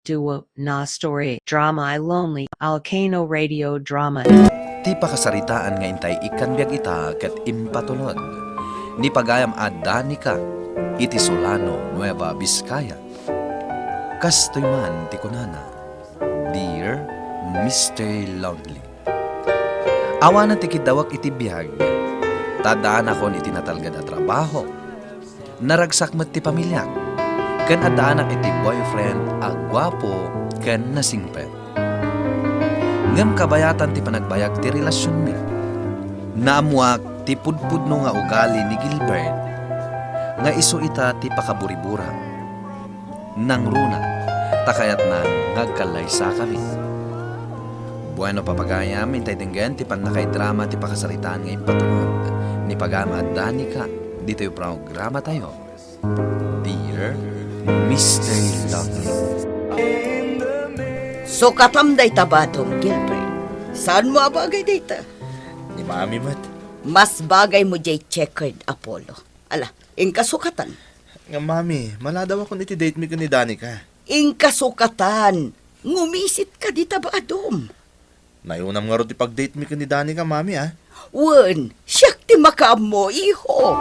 duo na story drama I lonely Alcano radio drama. Ti pakasaritaan nga intay ikanbiag ita ket impatulod. Ni pagayam a Danica, iti Solano, Nueva Vizcaya. Kastoy man ti kunana, Dear Mr. Lonely. Awanan ti kidawak iti biyag, tadaan akon iti natalgad a trabaho. Naragsak met ti pamilyak, ken adaanak iti boyfriend a gwapo ken nasingpet. Ngem kabayatan ti panagbayag ti relasyon mi. Naamuak ti pudpudno nga ugali ni Gilbert nga isu ita ti pakaburibura. Nang runa, takayat na ngagkalay sa kami. Bueno papagayam, intay tinggan ti panakay drama ti pakasaritaan nga impatulog. Ni pagama at Danica, dito yung programa tayo. Dear Mr. Lonely. So katamday tabatong, Gilbert. Saan mo abagay data? Ni Mami mat. Mas bagay mo jay checkered Apollo. Ala, inkasukatan. Nga Mami, mala daw ako niti date mi ko ni Danica. Inkasukatan. Ngumisit ka di tabadom. Nayunam nga ro ti pag-date mi ko ni Danica, Mami ah. Wen, siyak ti makaam mo, iho.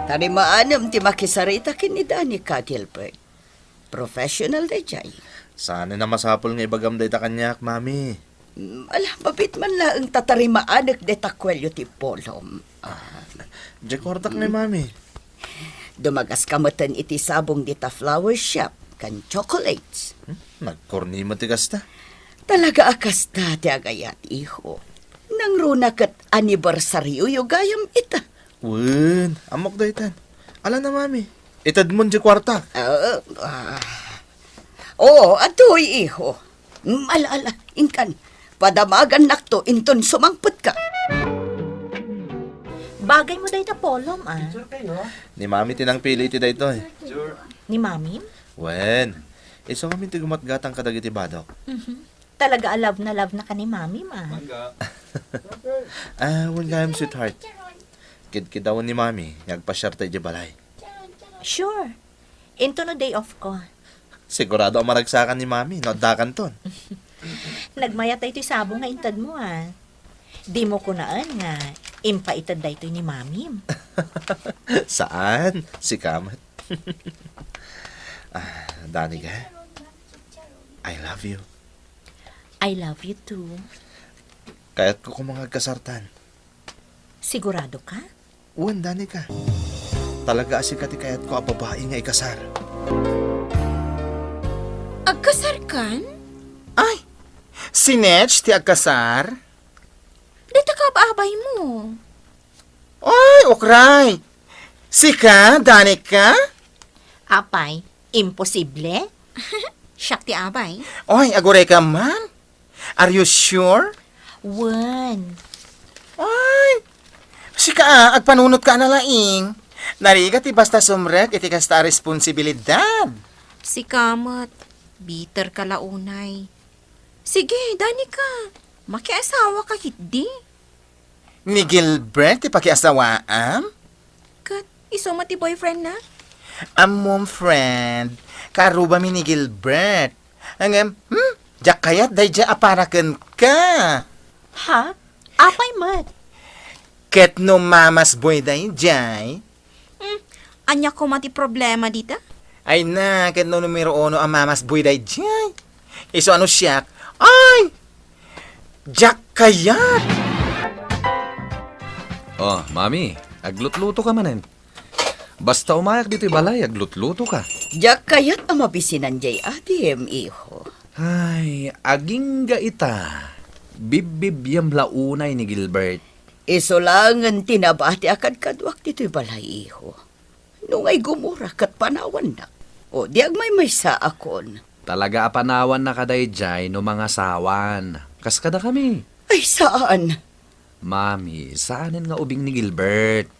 Tanimaanam ti makisarita kin ni Danica, Gilbert. Professional na jay. Sana na masapol nga ibagam day ta kanyak, Mami. Ala, mabit man lang tatarimaanak de takwelyo ti polom. Diyan kortak na, Mami. Dumagas kamatan iti sabong dita flower shop kan chocolates. Nagkorni mo ti kasta. Talaga akas dati agayat, iho. Nang runa kat anibersaryo yung gayam ita. Wen, amok day tan. Ala na, Mami. Itad mo di kwarta. Oo, atoy, iho. Ala, inkan. Padamagan nakto, inton sumangput ka. Bagay mo dahi ta polom, ah. Ni Mami tinang pili ti dayto eh. Ni Mami? Wen, iso kami ti gumatgatang kadag iti badok. Talaga love na ka ni Mami, ma. Wen gayam sweetheart. Kid-kidawan ni Mami, nagpasyar tayo di balay. Sure. Into no day off ko. Sigurado ang maragsakan ni Mami, nadakan ton. Nagmaya tayo sabong nga intad mo, ah. Di mo kunaan nga, impaitad da ito ni Mami. Saan? Si Kamat. Danica, I love you. I love you too. Kaya't ko kumangag kasartan. Sigurado ka? Uwan, Danica. Talaga asikat kaya't ko ang babae nga ikasar. Agkasar kan? Ay, si Netch ti agkasar? Dito ka baabay mo. Ay, okray. Sika, Danica? Apay, imposible? Siyak ti abay. Oy, agure ka man. Are you sure? Wan. Ay, sika, agpanunot ka na laing. Nariga ti basta sumrek iti kasta responsibilidad. Si Kamat, bitter ka launay. Sige, Danica, makiasawa ka hindi. Ni Gilbert ti pakiasawaam? Kat, isoma ti boyfriend na? Amom friend, karuba mi ni Gilbert. Angem, jak kayat day ja aparaken ka. Ha? Apay mat. Ket no mamas boy day jay. Anya ko mati problema dita? Ay na, ket no numero 1 ang mamas boy day jay. Iso ano siyak? Ay! Jak kayat! Oh, Mami, aglutluto ka manen. Basta umayak dito'y balay, aglutluto ka. Diyak kayat ang mabisinan jay adim, iho. Ay, aging ga ita. Bibib yam launay ni Gilbert. Isolangan tinabati akad kadwak dito'y balay, iho. Nung ay gumura kat panawan na. O, diag may sa akon. Talaga apanawan na kaday jay no mga sawan. Kaskada kami. Ay, saan? Mami, saanin nga ubing ni Gilbert?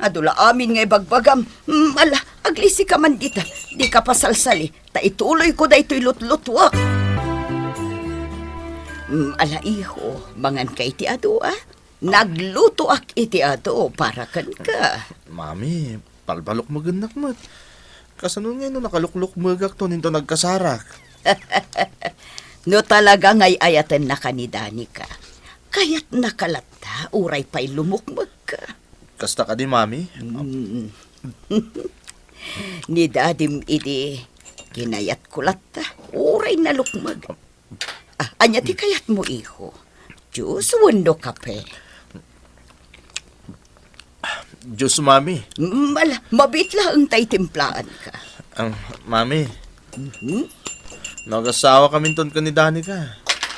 Adula amin nga ibagbagam. Ala, aglisi ka man dita. Di ka pasalsali. Ta ituloy ko da ito'y lutlutwak. Ala, iho, mangan ka iti ado, ah? Nagluto ak iti ado para kan ka. Mami, palbalok maganak mat. Kasanun ngayon no nakalukluk magak to ninto nagkasarak. No talaga ngay ayatan na ka ni Danica. Kaya't nakalata, uray pa'y lumukmag ka. Kasta ka di, Mami? Ni dadim idi, kinayat kulat ta, uray na lukmag. Anya ti kayat mo, iho. Diyos, wando kape. Diyos, Mami. Mabitla ang tay timplaan ka. Mami, nagasawa kami ton ka ni Danica.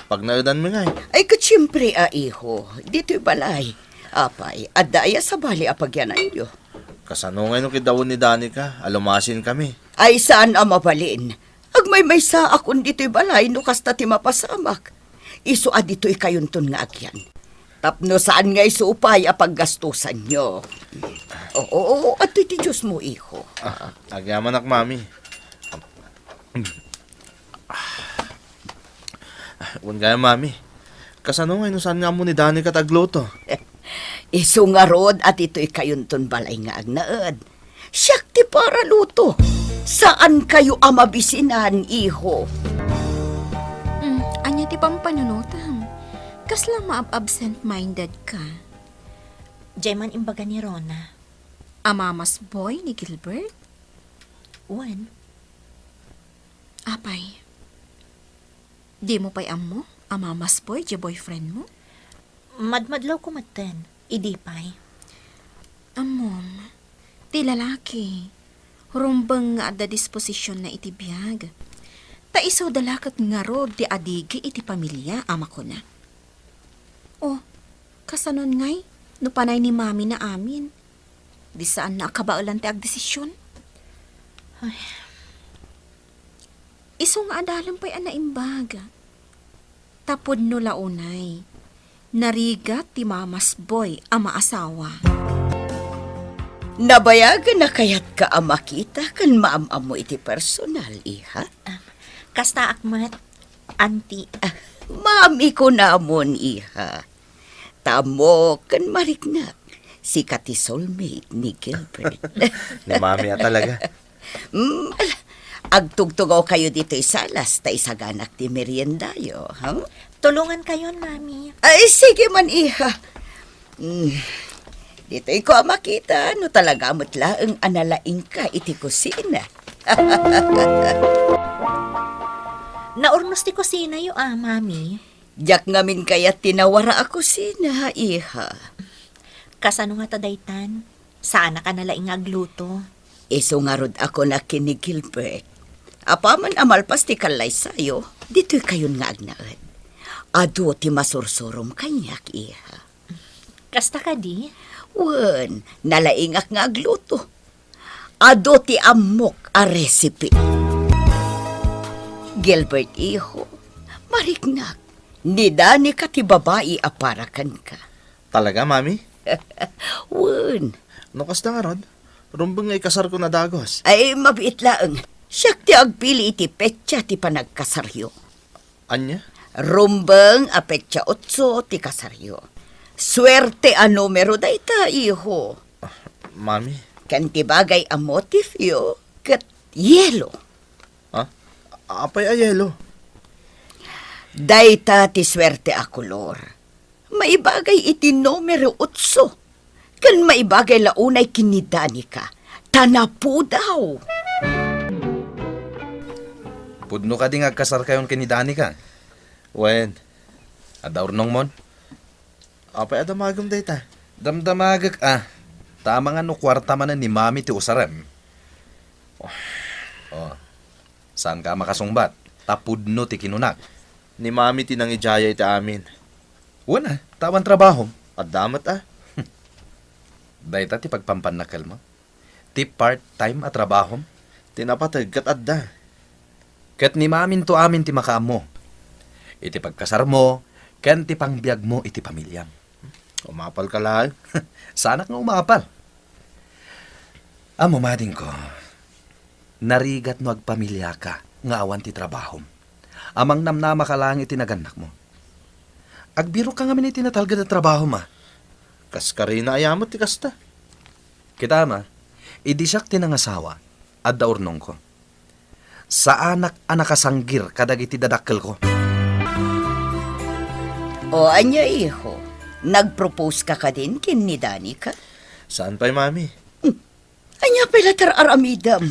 Pag naudan mo nga Ay, katsiyempre, iho. Dito'y balay. Apay, adaya sa bali apagyanan nyo. Kasano ngayon kidawon ni Danica, alumasin kami. Ay, saan ang mabalin? Agmay may sa akon dito'y balay, no kasta ti mapasamak. Iso dito'y kayunton nga agyan. Tapno saan nga isupay apaggastusan nyo. Oo, at ti Diyos mo, iho. Agyaman ak, Mami. Kung gaya, Mami. Kasano ngayon saan nga mo ni Danica tagluto? Iso nga rod at ito'y kayunton balay nga agnaad. Siyak ti para luto. Saan kayo amabisinan, iho? Anya ti pampanunutam. Kasla maab-absent-minded ka. Jayman imbaga ni Rona. Amamas boy ni Gilbert? Wan. Apay. Di mo pa'y amo? Amamas boy, di boyfriend mo? Madmadlaw ko maten. Idi pa'y. Amom, ti lalaki. Rumbang nga ada disposisyon na iti biyag. Ta iso dalakat nga rod ti adigi iti pamilya, ama ko na. Oh, kasanon ngay, no panay ni mami na amin. Di saan na akabaulan ti agdesisyon? Ay. Iso nga adalam pa'y anaimbaga. Tapod no launay. Narigat ti mamas boy ama asawa. Nabayagan na kayat ka amakita kan maamam mo iti personal, iha? Kasta akmat, auntie. Mami ko namon, iha. Tamo kan mariknak. Si kati soulmate ni Gilbert. Ni Mami talaga. Agtugtugaw kayo dito isalas, ta isaganak ti meriendayo, ha? Tulungan kayon, mami. Ay, sige man, iha. Dito'y ko makita, no talaga mutla ang analaing ka iti kusina. Naurnos ti kusina yo, mami. Diyak ngamin kaya tinawara ako sina, iha. Kasano nga tadaytan? Saan ka nalaing agluto? Iso nga rod ako na kini Gilbert. Apaman amalpas ti kalay sayo, dito'y kayon nga agnaad. Ado ti masursurom kanyak, iha. Kasta ka di? Wan, nalaingak nga agluto. Ado ti amok a recipe. Gilbert, iho, mariknak, ni Danica ti babae aparakan ka. Talaga, Mami? Wan, No kasta nga rod, rumbang ngay kasar ko na dagos. ay mabiit laang. Siyak ti agpili iti petsa ti panagkasaryo. Anya? Rumbang a petsa 8 ti kasaryo. Swerte a numero dayta, iho. Mami? Kan ti bagay a motif yo, kat yelo. Ha? Apay ayelo. Dayta ti swerte a kolor. Maibagay iti numero 8. Kan maibagay launay kinidani ka. Tanapu daw. Pudno ka ding agkasar kayon kini Danica. Wen, Adaurnong mon. apay adamagam dayta. Damdamagak Tama nga no kwarta man ni Mami ti usarem. Oh. Saan ka makasungbat? Tapudno ti kinunak. Ni Mami tinang ijaya iti amin. Una, tawan trabaho. Adamat Dayta ti pagpampanakal mo. Ti part-time at trabaho. Tinapatag kat adda. Kat ni Mamin to amin ti makaam mo. Iti pagkasar mo, kan ti pangbiag mo iti pamilyam. Umapal ka lang. Sana nga umapal. Amo mading ko, narigat no agpamilya ka, nga awan ti trabaho. Amang namnama ka lang iti naganak mo. Agbiro ka nga min iti natalga na trabaho ma. Kas karina ayamot ti kasta. Kita ma, idisyak ti nangasawa, Adda urnong ko. Sa anak kasanggir kadagiti dadakkel ko. O anya iho, nag-propose ka din kin ni Danica? Saan pa'y, mami? Anya pala aramidam,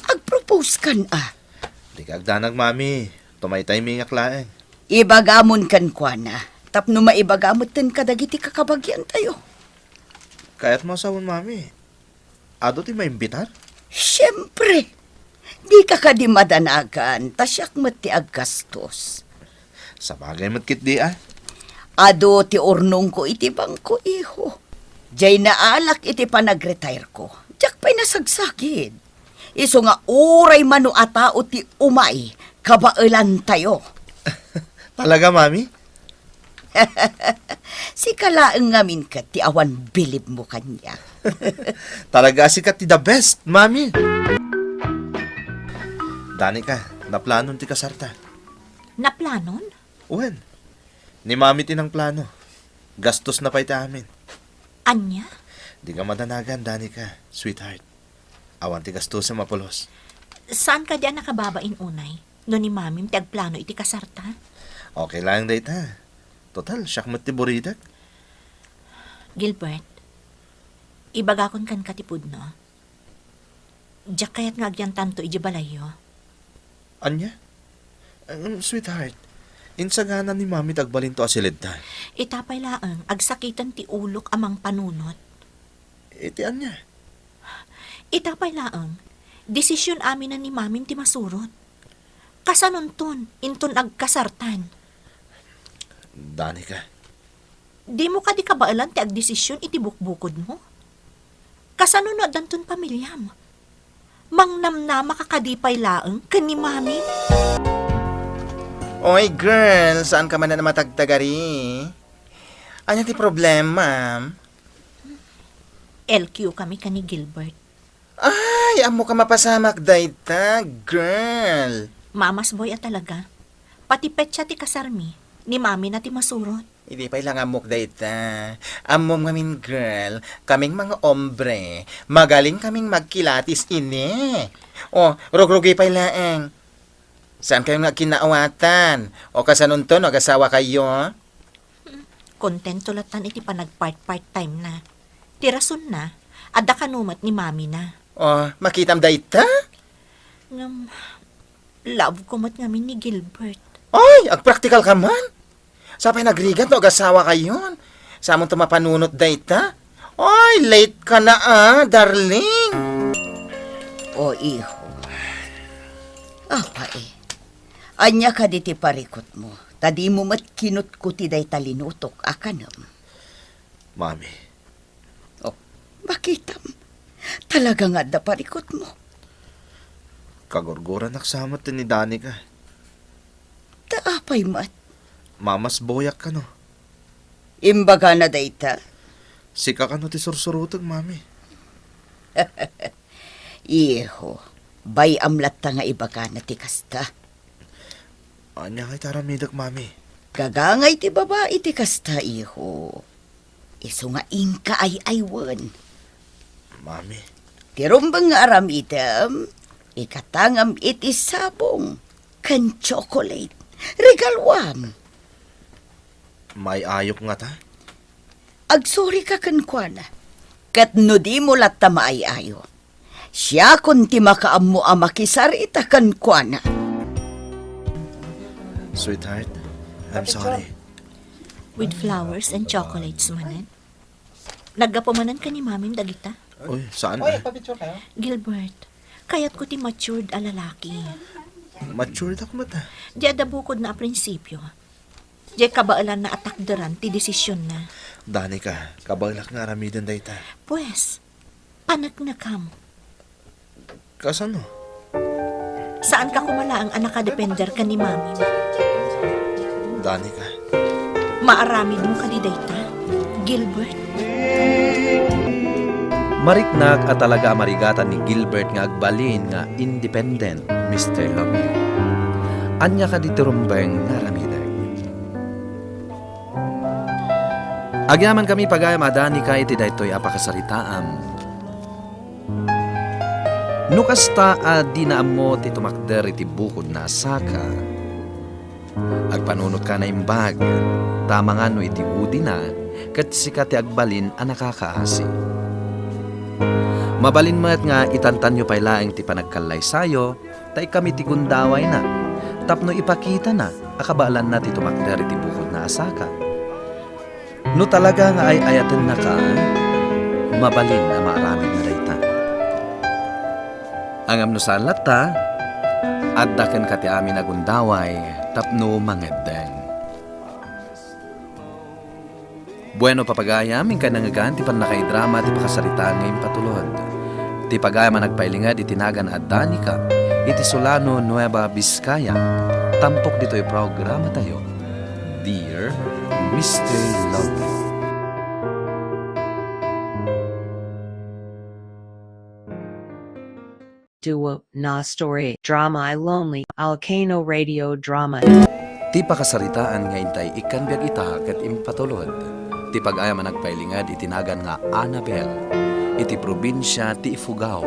ag-propose kan Di ka agdanag, mami. Tumaytay mi nga klaeng. Ibagamon kan kwa na, tapno maibagamot tin kadagiti kakabagyan tayo. Kaya't masawon, mami. Ado ti maimbitar? Siyempre, di ka di madanagan, tasyak mat ti aggastos. Sa bagay matkit di Ado ti urnong ko iti bangko iho. Jay naalak iti panag-retire ko. Diyak pa'y nasagsagid. Iso nga uray mano atao ti umay, kabailan tayo. Talaga, mami? Si kalaeng ngamin ka ti awan bilib mo kanya. Talaga si ka ti the best, mami. Danica, naplanon ti kasarta. Naplanon? Uwen, ni mami tinang plano. Gastos na pa'y ti amin. Anya? Di ka madanagan, Danica, sweetheart. Awan ti gastos sa mapulos. Saan ka diyan nakababain unay? No ni mamim ti agplano iti kasarta? Okay lang, dayta. Total, siyak mat ti buridak. Gilbert, ibagakon kan katipud no? Diyak kayat nga agyan tanto iji balayo. Anya? Sweetheart, insagana ni mami tagbalin to asilid ta. Itapay laang, agsakitan ti ulok amang panunot. Iti anya? Itapay laang, desisyon amin na ni mamin ti masurot. Kasanunton, inton agkasartan. Danica, Di mo ka di kabaalan ti agdesisyon iti bukbukod mo. Kasanunod danton pamilyam. Mangnamnama kakadipay laang kan ni mami. Oy, girl, saan ka man na matagtagari? Anya ti problema? LQ kami ka ni Gilbert. Ay, amo ka mapasamak dayta, girl. Mamas boy at talaga. Pati petsa ti kasarmi, ni mami na ti masurot. Hindi pa ilang amok dayta. Amom ngamin, girl, kaming mga ombre, magaling kaming magkilatis ini. O, rugrugi pa ilaeng. Saan kayo nagkinaawatan? O kasanunton, o kasawa kayo? Kontento latan iti panag-part time na. Tirason na, adda kanumat ni mami na. O, makitam dayta? Ngam, love ko mat ngamin ni Gilbert. Ay, ag-practical ka man. Sapay nagrigat o kasawa kayon. Sa among tumapanunot dayta? Ay, late ka na darling. O iho. Apa Anya ka di ti parikot mo. Tadi mo mat kinut ko ti day talinutok akanam. mami. Oh, bakitam. Talaga nga da parikot mo. Kagurguran naksamat ti ni Danica. Taapay mat. Mamas boyak ka no. Imbaga na dayta. Sika ka no ti sursurutag, mami. Iho. Bay amlat ta nga ibaga na ti kasta. Anya kay taramidak, mami. Gagangay ti babae ti kasta, iho. Iso nga inka ay aywan. Mami, Tirumbang nga aramitam, ikatangam iti sabong, kan chocolate, regalwam. may ayok nga ta. Agsori ka kan kuana, kat no di mo latta maayayo. Siya kun ti makaammo amakisarita kan kuana. Sweetheart, I'm sorry. With flowers and chocolates manan. Naggapumanan ka ni mamim dagita. Uy, saan Gilbert, kayat ko ti matured a lalaki. Matured ako mata. Di ada bukod na a prinsipyo. Di kabaalan na atakdaran ti desisyon na. Danica, kabalak nga aramidan dayta. Pues, anak na kam. Kasano? Saan ka kumala ang anak depender ka ni mami? Danica, Maaramid mo ka di dayta, Gilbert. Mariknag at talaga marigatan ni Gilbert nga agbalin nga independent, Mr. Lovely. Anya ka dito rumbeng nga ramidag. Agyaman kami pagayam adani ka iti daytoy apakasaritaam. Nukasta di na mo ti tumakder iti bukod na asaka. Agpanunot ka na imbag, tama nga no iti udi na, kat sika ti agbalin a nakakaasi. Mabalin mo't nga itantan nyo pa'y laeng ti panagkalay sayo, tay kami ti gundaway na, tapno ipakita na, akabalan na ti tumakder iti bukod na asaka. No talaga nga ay ayaten na ka, mabalin na maaramid na dayta. Ang amno sa lata, at daken ka ti amin agundaway, tapno mangedeng. Bueno papagayam, ingka nangagan, ti pan nakaidrama, ti pakasaritaan ngayong patulod. Ti pagayam nagpailingad, itinagan at Danica, iti Solano, Nueva Vizcaya. Tampok dito'y programa tayo. Dear Mr. Lovely. Duo na story drama I lonely Alcano radio drama. Ti pakasaritaan nga intay ikanbiag ita ket impatulod. Ti pag-ayam nagpailingad itinagan nga Annabel. Iti probinsya ti Ifugao.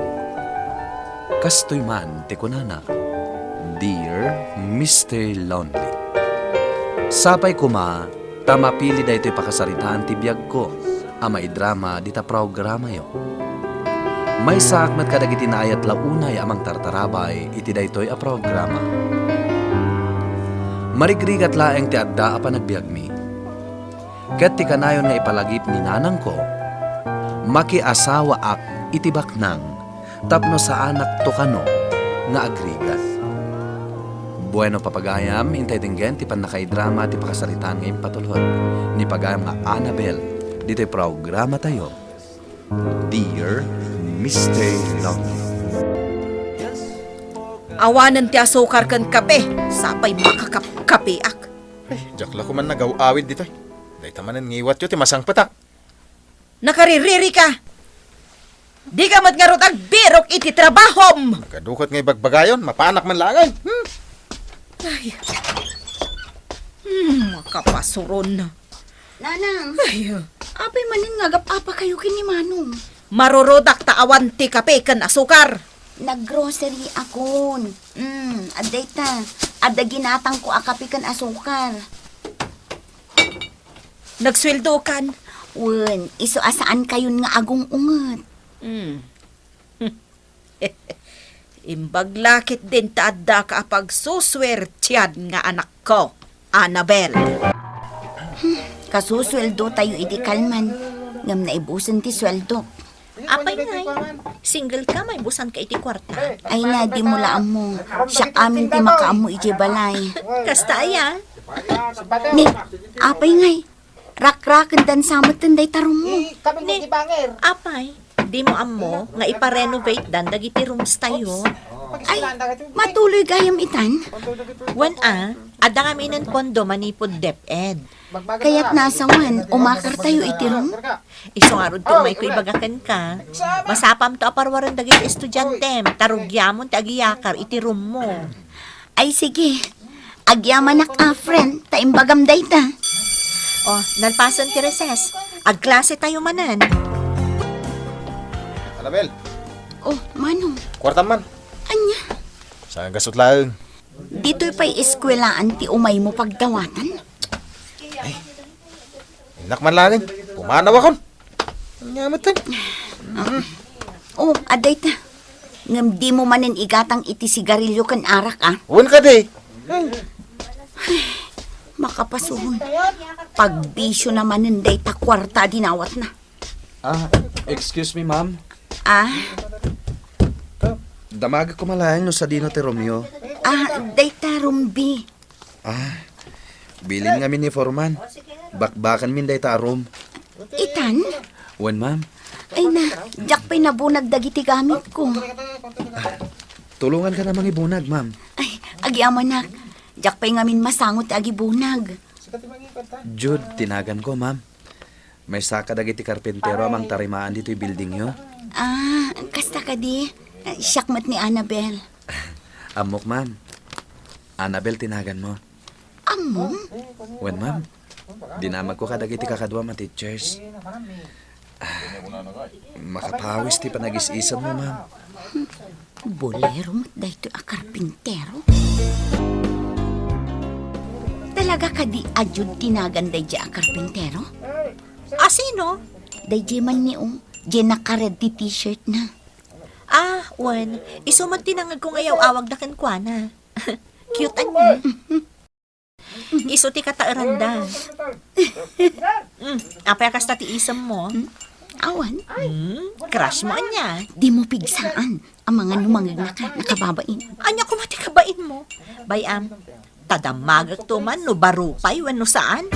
Kastoy man ti kunana. Dear Mr. Lonely. Sapay kuma, tamapili da ito'y pakasaritaan ti biyag ko. Amay drama dita programa yo. May sakmat kadag itinayat launay amang tartarabay iti daytoy a programa. Marigrigat laeng ti adda a panagbiag mi. Ket ti kanayon nga ipalagip ni nanang ko, makiasawa ak iti baknang, tapno sa anak to kano nga agrigat. Bueno papagayam, intay dinggen ti panakaidrama ti pakasaritaan ngayong patulod. Ni pagayam nga Annabel, dito'y programa tayo. Dear Mr. Lonely. Awanan ti asukar kan kape, sapay makakape ak. Ay, jakla ko man nagaw-awid dito. Day tamanan ngiwat yo ti masang patak. Nakaririri ka. Di ka matngarot ag birok iti trabahom. Kadukot ngay bagbagayon, mapanak man langay. Ay. Makapasuron. Nanang, Ay, apay manin nga gapapa kayo kini Manong. marurodak taawan ti kape kan asukar. Naggrocery akon. Aday ta. Ada ginatang ko akapikan asukar. Nagsweldo kan. Wen, iso asaan kayon nga agong unget. Imbaglakit din taadda ka apag suswertyan nga anak ko, Annabel. Kasusweldo tayo iti kalman. Ngam na ibusan ti sweldo. Apay ngay, single ka, may busan ka iti kwarta. Ay na, di mo laan mo. Siya amin ti makaamo iti balay. Kasta ayan. Ni, apay ngay. Rak-rakan dan samot tanday tarong mo. Ni, apay, di mo amo, nga ipa-renovate dan dagiti rooms tayo. Ay, matuloy gayam itan. Wen ada kami ng pondo manipod DepEd. Kaya't nasawan, umakar tayo itirong. Isungarod to may kuy bagakan ka. Masapam to aparwaran dagiti estudyante. Tarugyamon ti agiyakar iti room mo. Ay sige, agyaman nak friend, taimbagam day ta. Oh, nalpasan ti recess. Agklase tayo manan. Annabel, Oh, Manong, kwarta man. anya? Saan gasot lang? Dito'y pa'y eskwelaan ti umay mo pagdawatan. Inak man langin. Pumanaw akon. Nyamat tan. Oh, aday ta. Ngam di mo manin igatang iti sigarilyo kan arak Uwan ka di. Makapasuhon. Pagbisyo naman day ta kwarta dinawat na. Excuse me, ma'am. Damaga ko malayan no sa dino ti Romeo. Day ta rumbi. Bilin nga min ni Forman. Bakbakan min day ta arom. Itan? Wen, ma'am. Ay na, jak pa'y nabunag dagiti gamit ko. Tulungan ka namang ibunag, ma'am. Ay, agyaman nak. Jak pa'y ngamin masangot agibunag. Jude, tinagan ko, ma'am. May saka dagiti karpentero amang tarimaan dito'y building yo. Kasta ka di. Siyakmat ni Annabel. Amok, ma'am. Annabel, tinagan mo. Among? Wen, ma'am. Dinamag ko kadagiti kakadwa ma teachers. Makapawis ti panagis-isam mo, ma'am. Bolero mo't dahito a karpintero. Talaga ka di adyod tinagan day a karpintero? Sino? Day man ni di naka-red ti t-shirt na. Wan. Isuman tinangag kong ayaw awag na kankwana. Cute anya. Iso ti kataaranda. Apay kas ti isam mo. Awan, Crush mo anya. di mo pigsaan ang mga numangag na ka, nakababain. Anya kumati kabain mo. Bayam, tadamagak to man no barupay wano saan.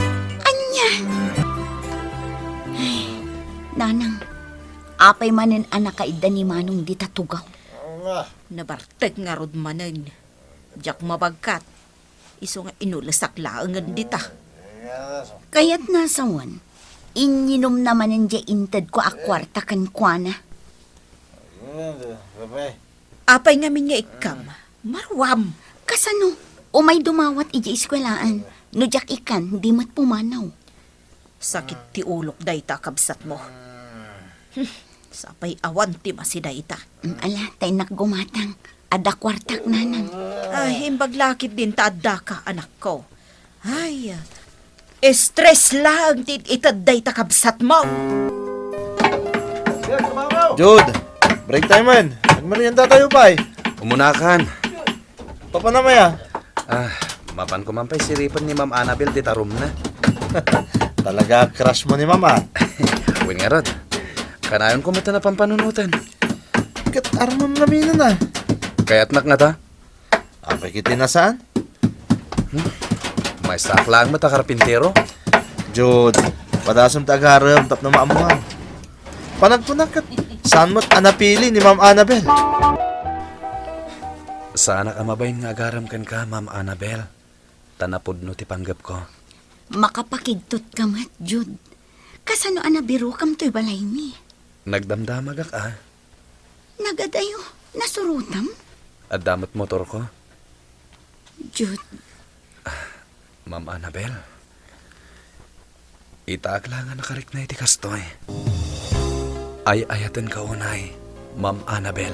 Anya! Ay, nanang, apay manen anak kaida ni Manong di tatugaw. Nabarteg nga rod manen. Diyak mabagkat. Iso nga inulasak laangan dita. Kaya't nasawan, inyinom naman ang inted ko akwarta kan kwa na. Apay nga min nga ikam. Marwam. Kasano, umay dumawat ija iskwelaan, no jak ikan, di mat pumanaw. Sakit ti ulok dayta kabsat mo. Sapay awan ti masidayta. Ala, tay nakgumatang, ada kwartak nanang. Ay, imbaglakit din ta adda ka, anak ko. Ay, stress lang ti itadday ta kabsat mo. Jude, break time man. Nagmerienda tayo pa eh. Umunakan. Papa na maya. Mapan ko man pa'y siripan ni Ma'am Annabel di tarum na. Talaga crush mo ni mama. Uwin nga rod. Kanayon ko mata na pampanunutan. Kat armam namin na. Kaya't nak nga ta. Apay kiti na saan? May staff lang mata karpintero. Jude, padasam tagarem tap na maamuhan. Panagpunakat, saan mo't anapili ni Ma'am Annabel? Sana ka mabayin nga agaram kan ka, Ma'am Annabel. Tanapod no ti panggap ko. Makapakidtot ka mat, Jud. Kasano anabiro kam to'y balay mi? Nagdamdamag ka. Nagadayo, nasurutam? At damot motor ko. Jud, Ma'am Annabel. Itaag lang nga nakarik na iti kastoy. Ay ayaten ka unay, Ma'am Annabel.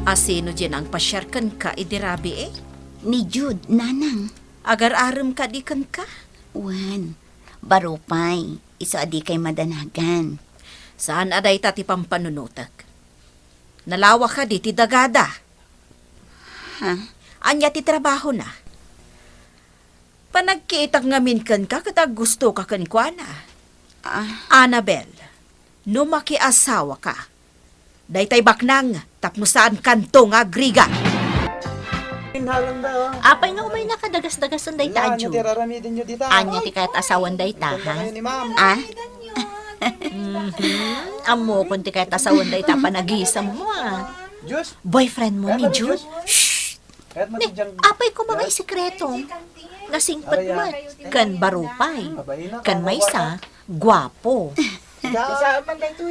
Asino dyan ang pasyarkan ka, idirabi eh? ni Jud, nanang. Agar-aram ka di kan ka? Wan, barupay, iso adi kay madanagan. Saan aday tati pampanunutak? Nalawa ka di ti dagada. Ha? Anya ti trabaho na. Panagkiitak ngamin kan ka katag gusto ka kan kwa na. Annabel, no makiasawa ka. Daytay baknang, tapno saan kanto nga griga. Apay nga umay nakadagas-dagasan day ta, Adjo. raramidin nyo dita. Anya ti kahit asawan day ta, ha? ni Ma'am. Ah? Amo kung ti kahit asawan day ta, panagisam mo, Diyos, Boyfriend mo ni Jude? kahit Ni, apay ko mga isikreto. Nasingpat mo, kan barupay, kan maysa, gwapo.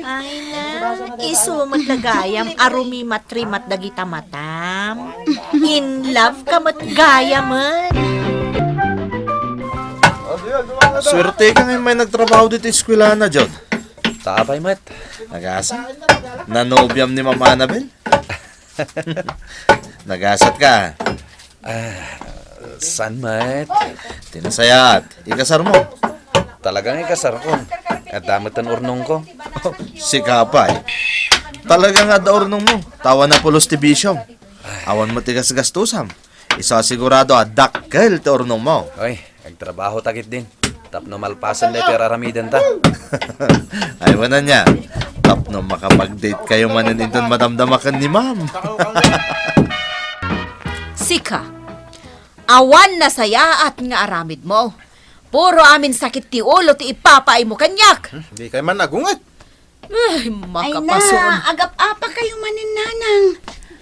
Ay na, iso matlagayam, arumi matrimat dagita matam. In love ka matgayaman. swerte ka ngayon may nagtrabaho dito eskwela na, Jude. Taapay mat. Nagasa? Nanobyam ni Ma'am Annabel? Nagasat ka. San mat? Tinasayat. Ikasar mo. Talagang ikasar ko. At damot ang urnong ko. Si Kapay. Talagang nga daornong mo. Tawa na pulos ti bisyong. Awan mo tigas gastusam. Isa sigurado dakkel ti ornong mo. Oy, nagtrabaho tagit din. Tapno malpasan na peraramidan ta. Ay wala niya. Tapno makapag-date kayo manin inton madamdamakan ni Ma'am. Sika, awan na saya at nga aramid mo. Puro amin sakit ti ulo ti ipapaay mo kanyak. Di kayo man nagungat. Ay, Ay makapasun. na, agap-apa kayo manin nanang.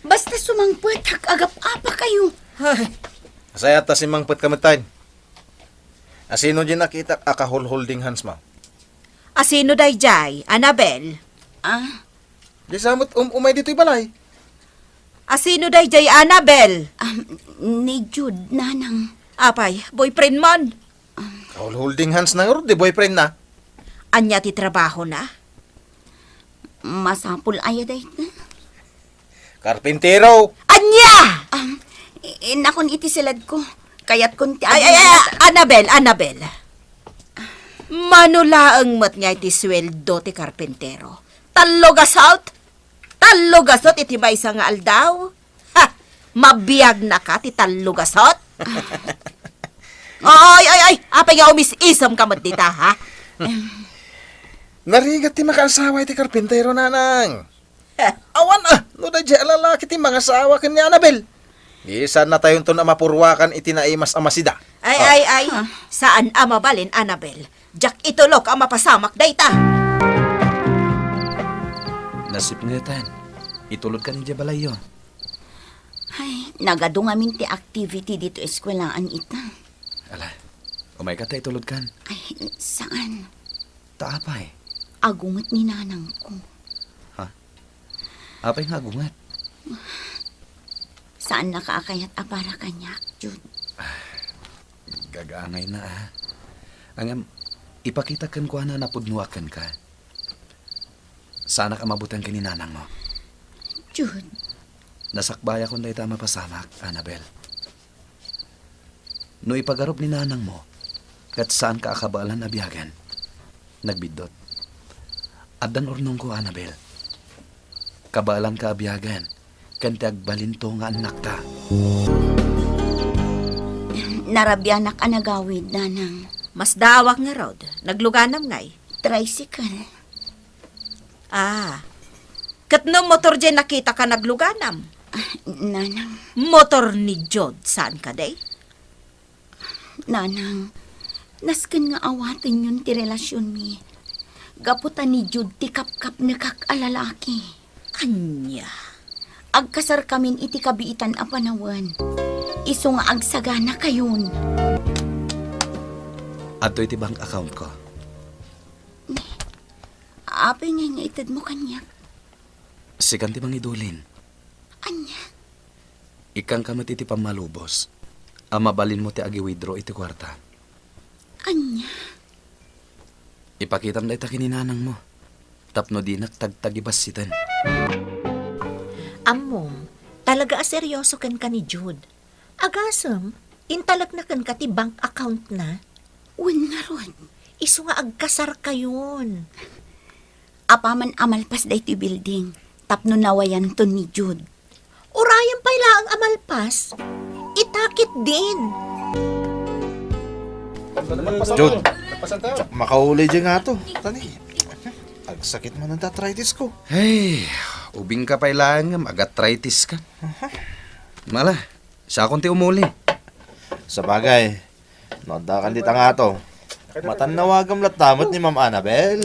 Basta sumangput, agap-apa kayo. Ay, Saya ta si Mangpet kamatay. Asino dyan nakita holding hands mo? asino day jay, Annabel? Ah, Di samot umay dito'y balay. Asino day jay, Annabel? ni Jud, nanang. Apay, boyfriend mon. Holding hands na nga ro, di boyfriend na. Anya ti trabaho na? Masapul aya dayt na. Karpintero! Anya! Nakon iti silad ko. Kayat kun ti Ay, Annabel. Manulaang mat nga iti sweldo ti karpintero. Tallogasot iti baysa nga aldaw. Ha! Mabiyag na ka ti tallogasot. Ay, apay nga umis-isam ka mat dita, ha? Narigat ti makaasawa iti karpintero, nanang. Awan no da dya lalaki ti mga asawa ken ni Annabel. Isa na tayon to na mapurwakan iti naimas amasida. Ay, saan ang mabalin, Annabel? Jack itulok ang mapasamak dayta. Nasipngetan. Itulod ka ni Jabalayo. Ay, nagado nga min ti activity dito eskwelaan ita. Ala, umay ka tayo tulod kan. Ay, saan? Taapay. Agungot ni nanang ko. Apay nga agungat. Saan nakakayat apara kanya, Jud? Gagaangay na Angam, ipakita kan ko na napudnuakan ka. Sana ka mabutan ka ni nanang mo. Jud, Nasakbaya kung dahi tama pasamak, Annabel. No ipagarob ni nanang mo, kat saan ka akabalan na biyagan, nagbidot. Adan ornong ko, Annabel. Kabalan ka biyagan, kanti agbalinto nga anak ka. narabyanak anagawid nanang. Mas dawak nga rod. Nagluganam ngay. Tricycle. Katno motor dyan nakita ka nagluganam. Nanang, Motor ni Jod. Saan ka day? nanang, nasken nga awaten yun ti relasyon mi. Gaputan ni Jud ti kapkap na kakalalaki. Anya. Agkasar kamin iti kabiitan a panawan. Iso nga agsagana kayon. Ato iti bank account ko. Apay nga itad mo kanya. Sikan ti bang idulin. Anya, Ikang kamot iti pamalubos. Mabalin mo ti agi withdraw iti kwarta. anya. Ipakitam na ita kininanang mo. Tapno di nagtagtagibas sitan. Amom, talaga seryoso kan ka ni Jude. Agasam, intalag na kan ka ti bank account na. Wen nga ron. Iso nga agkasar kayon. Apaman amalpas da iti building. Tapno nawayan to ni Jude. Urayan pala ang amalpas. Itakit din. Jud, makahuli dyan nga to. Tani, agsakit man ang arthritis ko. Hey, ubing ka pailang mag-arthritis ka. Mala, siya akong ti umuli. Sa bagay, nodakan dita nga to. Matanawagam latamot ni Ma'am Annabel.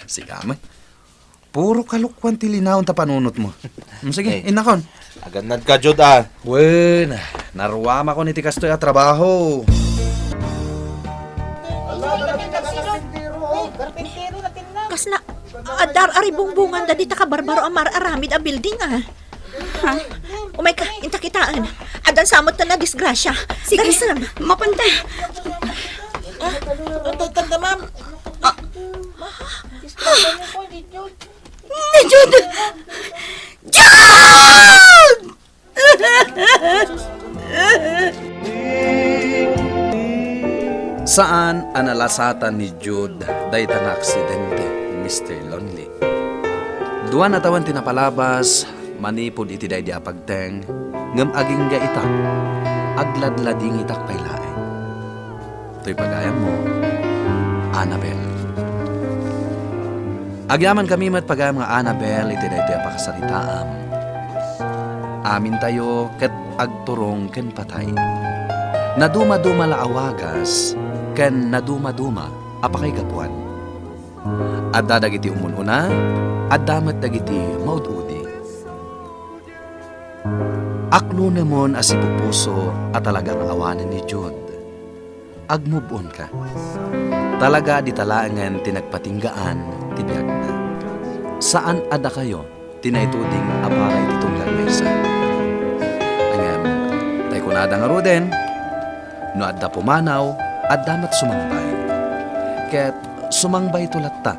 Sigaman. Puro kalukwan ti linawon ta panunot mo. Sige, Hey. inakon. Aganad ka, Jud Wen, naruwama ko ni ti kastoy a trabaho. Kas na, adar aribungbungan da di ta ka barbaro amar aramid a building Umay ka, inta kitaan. Adan samot na disgrasya. Sige, Darisam. mapantay. Tanda, ma'am. Ni Jude! Jude! Saan analasatan ni Jude dahi nga aksidente, Mr. Lonely. Duwa na tawan tinapalabas, manipod iti dahi di apagteng, ngam aging ga itak, agladlading itak pailaeng. To'y pagayam mo, Annabel. Agyaman kami mat pagayam nga Annabel, iti dahi di apakasaritaam. Amin tayo ket agturong ken patay. Naduma-duma la awagas, ken naduma-duma apakay gapuan. Adda dagiti umununa, addamat dagiti maududi. Aklo namon asipupuso at talagang awanan ni Jude. Agmubon ka. Talaga di talangan tinagpatinggaan tibiyag na. Saan ada kayo tinaituding aparay titunggal maysa? Angam, tay kunada nga ruden, no adda pumanaw, addamat sumambay. Ket sumangbay tulatta,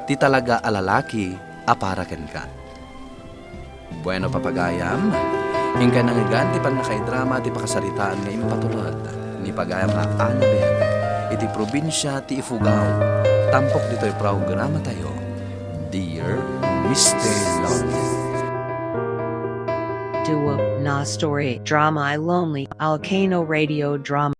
ti talaga alalaki, aparaken ka. Bueno papagayam, hingga nangigan ti pannakaidrama ti pakasaritaan nga impatulad, ni pagayam nga Annabel, iti probinsya ti Ifugao, tampok dito'y programa tayo, Dear Mr. Love. Duo Na Story Drama I Lonely Alcano Radio Drama